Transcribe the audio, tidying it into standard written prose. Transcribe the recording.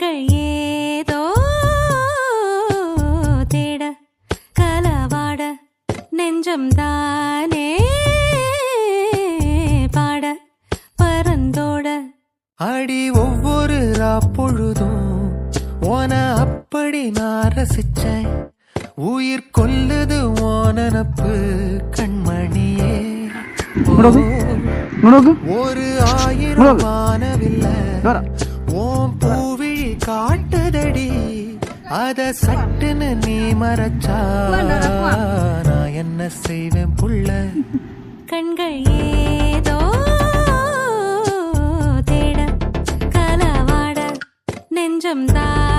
கண்கள் ஏதோ தேட கலவாட நெஞ்சம் தானே பாட பரந்தோட அடி ஒவ்வொரு பொழுதும் ஓன அப்படி நான் ரசிச்சேன் உயிர் கொல்லுது ஓனப்பு கண்மணியே ஒரு 1000 வானவில்லை ஓம் பூவிழி காட்டுதடி அத சட்டுன்னு நீ மறைச்சா நான் என்ன செய்வேன் புள்ள கண்கள் ஏதோ தேட கலவாட நெஞ்சம் தான்